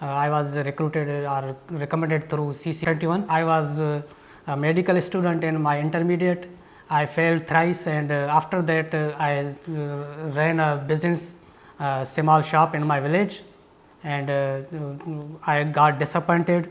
I was recruited or recommended through CC21. I was a medical student in my intermediate. I failed thrice, and after that I ran a business small shop in my village, and I got disappointed.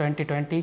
2020।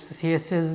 CSS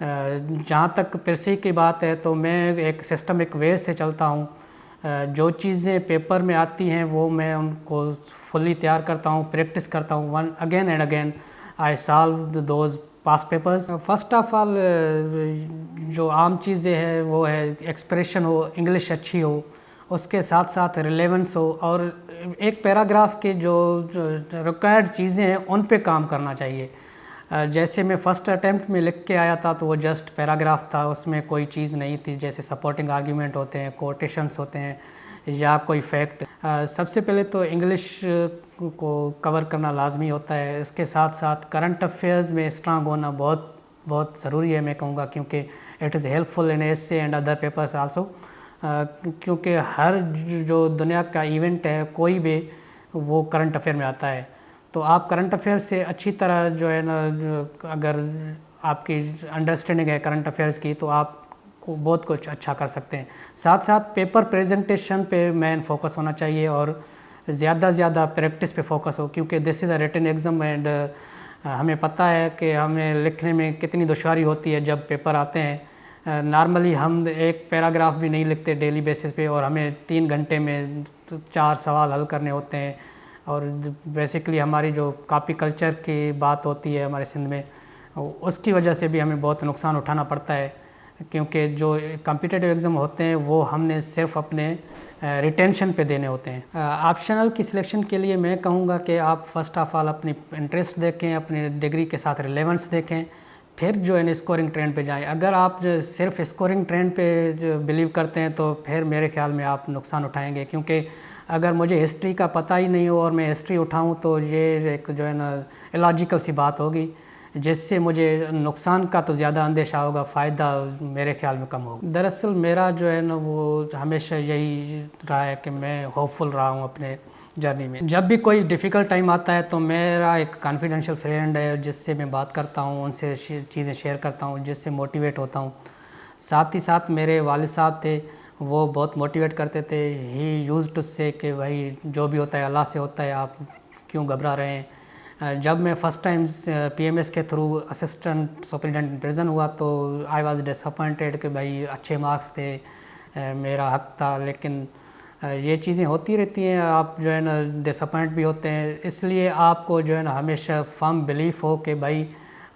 جہاں تک پرسی کی بات ہے تو میں ایک systemic وے سے چلتا ہوں. جو چیزیں پیپر میں آتی ہیں وہ میں ان کو فلی تیار کرتا ہوں, پریکٹس کرتا ہوں one again and again. I solve those pass papers. First of all جو عام چیزیں ہیں وہ ہے ایکسپریشن ہو, انگلش اچھی ہو, اس کے ساتھ ساتھ ریلیونس ہو, اور ایک پیراگراف کے جو ریکوائرڈ چیزیں ہیں ان پہ کام کرنا چاہیے. جیسے میں فرسٹ اٹیمپٹ میں لکھ کے آیا تھا تو وہ جسٹ پیراگراف تھا, اس میں کوئی چیز نہیں تھی جیسے سپورٹنگ آرگیومنٹ ہوتے ہیں, کوٹیشنس ہوتے ہیں یا کوئی فیکٹ. سب سے پہلے تو انگلش کو کور کرنا لازمی ہوتا ہے, اس کے ساتھ ساتھ کرنٹ افیئرز میں اسٹرانگ ہونا بہت بہت ضروری ہے میں کہوں گا, کیونکہ اٹ از ہیلپ فل ان ایسے اینڈ ادر پیپرس آلسو. کیونکہ ہر جو دنیا کا ایونٹ ہے کوئی بھی وہ کرنٹ افیئر میں آتا ہے, تو آپ کرنٹ افیئر سے اچھی طرح جو ہے نا, اگر آپ کی انڈرسٹینڈنگ ہے کرنٹ افیئرز کی تو آپ کو بہت کچھ اچھا کر سکتے ہیں. ساتھ ساتھ پیپر پریزنٹیشن پہ مین فوکس ہونا چاہیے اور زیادہ زیادہ پریکٹس پہ فوکس ہو, کیونکہ دس از اے ریٹن ایگزام اینڈ ہمیں پتہ ہے کہ ہمیں لکھنے میں کتنی دشواری ہوتی ہے جب پیپر آتے ہیں. نارملی ہم ایک پیراگراف بھی نہیں لکھتے ڈیلی بیسس پہ, اور ہمیں 3 گھنٹے میں 4 سوال حل کرنے ہوتے ہیں. اور بیسیکلی ہماری جو کاپی کلچر کی بات ہوتی ہے ہمارے سندھ میں, اس کی وجہ سے بھی ہمیں بہت نقصان اٹھانا پڑتا ہے, کیونکہ جو کمپیٹیٹیو ایگزام ہوتے ہیں وہ ہم نے صرف اپنے ریٹینشن پہ دینے ہوتے ہیں. آپشنل کی سلیکشن کے لیے میں کہوں گا کہ آپ فرسٹ آف آل اپنی انٹرسٹ دیکھیں, اپنی ڈگری کے ساتھ ریلیونس دیکھیں, پھر جو ہے اسکورنگ ٹرینڈ پہ جائیں. اگر آپ صرف اسکورنگ ٹرینڈ پہ جو بلیو کرتے ہیں تو پھر میرے خیال میں آپ نقصان اٹھائیں گے, کیونکہ اگر مجھے ہسٹری کا پتہ ہی نہیں ہو اور میں ہسٹری اٹھاؤں تو یہ ایک جو ہے نا الاجیکل سی بات ہوگی, جس سے مجھے نقصان کا تو زیادہ اندیشہ ہوگا, فائدہ میرے خیال میں کم ہوگا. دراصل میرا جو ہے نا وہ ہمیشہ یہی رہا ہے کہ میں ہوپ فل رہا ہوں اپنے جرنی میں. جب بھی کوئی ڈیفیکلٹ ٹائم آتا ہے تو میرا ایک کانفیڈینشیل فرینڈ ہے جس سے میں بات کرتا ہوں, ان سے چیزیں شیئر کرتا ہوں, جس سے موٹیویٹ ہوتا ہوں. ساتھ ہی ساتھ میرے والد صاحب تھے, وہ بہت موٹیویٹ کرتے تھے. ہی یوز ٹو سے کہ بھائی جو بھی ہوتا ہے اللہ سے ہوتا ہے, آپ کیوں گھبرا رہے ہیں. جب میں first time P M S کے تھرو اسسٹنٹ سپرنٹینڈنٹ پریزن ہوا تو آئی واز ڈس اپوائنٹیڈ کہ بھائی اچھے مارکس تھے, میرا حق تھا, لیکن یہ چیزیں ہوتی رہتی ہیں, آپ جو ہے نا ڈس اپوائنٹ بھی ہوتے ہیں. اس لیے آپ کو جو ہے نا ہمیشہ فرم بلیف ہو کہ بھائی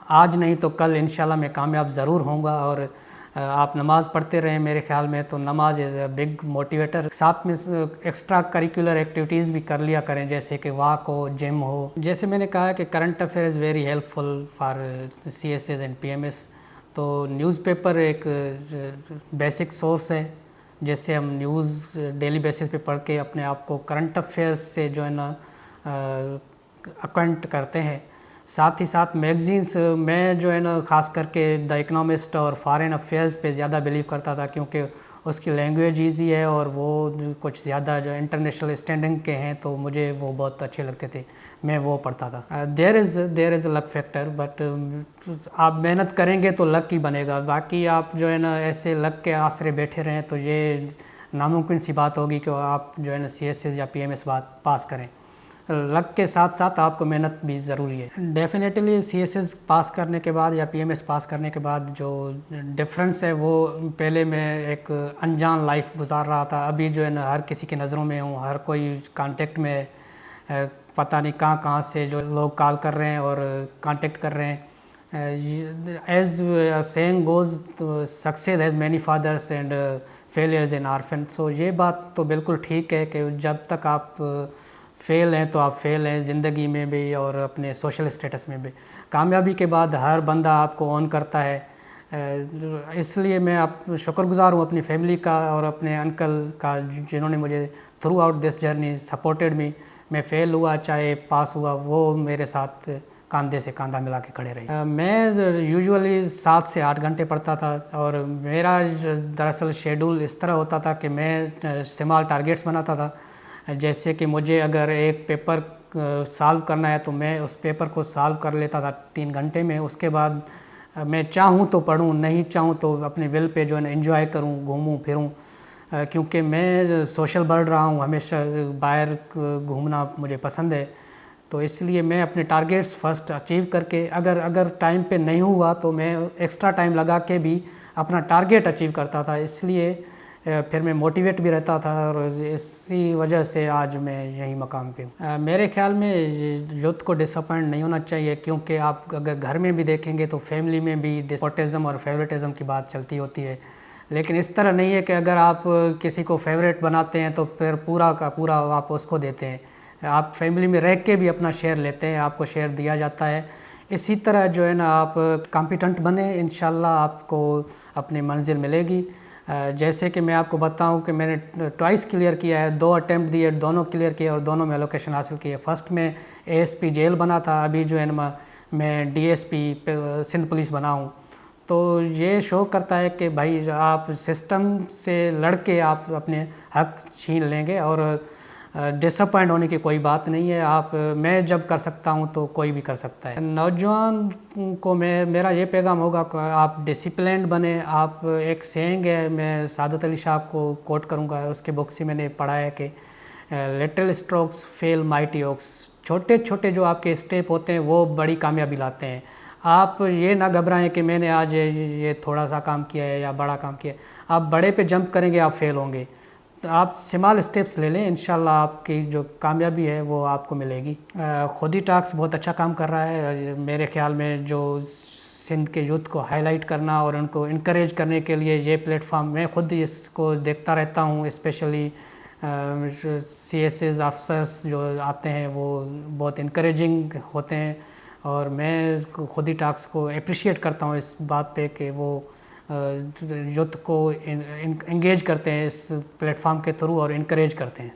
آج نہیں تو کل انشاءاللہ میں کامیاب ضرور ہوں گا. اور آپ نماز پڑھتے رہیں, میرے خیال میں تو نماز از اے بگ موٹیویٹر. ساتھ میں ایکسٹرا کریکولر ایکٹیویٹیز بھی کر لیا کریں, جیسے کہ واک ہو, جم ہو. جیسے میں نے کہا کہ current affair is very helpful for C S S and P M S. تو نیوز پیپر ایک بیسک سورس ہے جس سے ہم نیوز ڈیلی بیسس پہ پڑھ کے اپنے آپ کو کرنٹ افیئرس سے جو ہے نا اکوائنٹ کرتے ہیں. ساتھ ہی ساتھ میگزینس, میں جو ہے نا خاص کر کے دا اکنامسٹ اور فارن افیئرز پہ زیادہ بلیو کرتا تھا, کیونکہ اس کی لینگویج ایزی ہے اور وہ کچھ زیادہ جو انٹرنیشنل اسٹینڈنگ کے ہیں, تو مجھے وہ بہت اچھے لگتے تھے, میں وہ پڑھتا تھا. دیر از اے لک فیکٹر, بٹ آپ محنت کریں گے تو لک ہی بنے گا. باقی آپ جو ہے نا ایسے لک کے آسرے بیٹھے رہیں تو یہ ناممکن سی بات ہوگی کہ آپ جو ہے نا سی ایس ایس یا پی ایم ایس پاس کریں. لک کے ساتھ ساتھ آپ کو محنت بھی ضروری ہے. ڈیفینیٹلی سی ایس ایس پاس کرنے کے بعد یا پی ایم ایس پاس کرنے کے بعد جو ڈفرینس ہے وہ, پہلے میں ایک انجان لائف گزار رہا تھا, ابھی جو ہے نا ہر کسی کی نظروں میں ہوں, ہر کوئی کانٹیکٹ میں, پتہ نہیں کہاں سے جو لوگ کال کر رہے ہیں اور کانٹیکٹ کر رہے ہیں. As saying goes, success has many fathers and failures an orphan. So یہ بات تو بالکل ٹھیک ہے کہ جب تک آپ فیل ہیں تو آپ فیل ہیں, زندگی میں بھی اور اپنے سوشل اسٹیٹس میں بھی. کامیابی کے بعد ہر بندہ آپ کو اون کرتا ہے. اس لیے میں شکر گزار ہوں اپنی فیملی کا اور اپنے انکل کا, جنہوں نے مجھے through out this journey supported me. میں فیل ہوا چاہے پاس ہوا, وہ میرے ساتھ کاندھے سے کاندھا ملا کے کھڑے رہے. میں یوزولی 7 سے 8 گھنٹے پڑھتا تھا, اور میرا دراصل شیڈول اس طرح ہوتا تھا کہ میں اسمال ٹارگیٹس بناتا تھا. جیسے کہ مجھے اگر ایک پیپر سالو کرنا ہے تو میں اس پیپر کو سالو کر لیتا تھا 3 گھنٹے میں. اس کے بعد میں چاہوں تو پڑھوں, نہیں چاہوں تو اپنے ول پہ جو ہے نا انجوائے کروں, گھوموں پھروں, کیونکہ میں سوشل برڈ رہا ہوں, ہمیشہ باہر گھومنا مجھے پسند ہے. تو اس لیے میں اپنے ٹارگیٹس فرسٹ اچیو کر کے اگر ٹائم پہ نہیں ہوا تو میں ایکسٹرا ٹائم لگا کے بھی اپنا ٹارگیٹ اچیو کرتا تھا، اس لیے پھر میں موٹیویٹ بھی رہتا تھا اور اسی وجہ سے آج میں یہی مقام پہ ہوں۔ میرے خیال میں یوتھ کو ڈس اپوائنٹ نہیں ہونا چاہیے، کیونکہ آپ اگر گھر میں بھی دیکھیں گے تو فیملی میں بھی ڈسپوٹزم اور فیوریٹزم کی بات چلتی ہوتی ہے، لیکن اس طرح نہیں ہے کہ اگر آپ کسی کو فیوریٹ بناتے ہیں تو پھر پورا کا پورا آپ اس کو دیتے ہیں، آپ فیملی میں رہ کے بھی اپنا شیئر لیتے ہیں، آپ کو شیئر دیا جاتا ہے۔ اسی طرح جو ہے نا آپ کمپیٹنٹ بنیں، انشاءاللہ آپ کو اپنی منزل ملے گی۔ جیسے کہ میں آپ کو بتاؤں کہ میں نے ٹوائس کلیئر کیا ہے، 2 اٹیمپٹ دیے، دونوں کلیئر کیے اور دونوں میں لوکیشن حاصل کی ہے۔ فرسٹ میں اے ایس پی جیل بنا تھا، ابھی جو ہے نا میں D S P Sindh police بنا ہوں۔ تو یہ شو کرتا ہے کہ بھائی آپ سسٹم سے لڑ کے آپ اپنے حق چھین لیں گے، اور ڈس اپوائنٹ ہونے کی کوئی بات نہیں ہے۔ میں جب کر سکتا ہوں تو کوئی بھی کر سکتا ہے۔ نوجوان کو میرا یہ پیغام ہوگا کہ آپ ڈسپلینڈ بنیں۔ آپ ایک سینگ ہے، میں سعادت علی شاہ کو کوٹ کروں گا، اس کے بک سے میں نے پڑھا ہے کہ لٹل اسٹروکس فیل مائٹی اوکس، چھوٹے چھوٹے جو آپ کے اسٹیپ ہوتے ہیں وہ بڑی کامیابی لاتے ہیں۔ آپ یہ نہ گھبرائیں کہ میں نے آج یہ تھوڑا سا کام کیا ہے یا بڑا کام کیا ہے، آپ بڑے پہ جمپ کریں گے آپ فیل ہوں گے، تو آپ اسمال اسٹیپس لے لیں، انشاءاللہ آپ کی جو کامیابی ہے وہ آپ کو ملے گی۔ خودی ٹاکس بہت اچھا کام کر رہا ہے میرے خیال میں، جو سندھ کے یوتھ کو ہائی لائٹ کرنا اور ان کو انکریج کرنے کے لیے یہ پلیٹ فارم، میں خود اس کو دیکھتا رہتا ہوں، specially C S S officers جو آتے ہیں وہ بہت انکریجنگ ہوتے ہیں، اور میں خودی ٹاکس کو اپریشیٹ کرتا ہوں اس بات پہ کہ وہ یوتھ کو انگیج کرتے ہیں اس پلیٹ فارم کے تھرو اور انکریج کرتے ہیں۔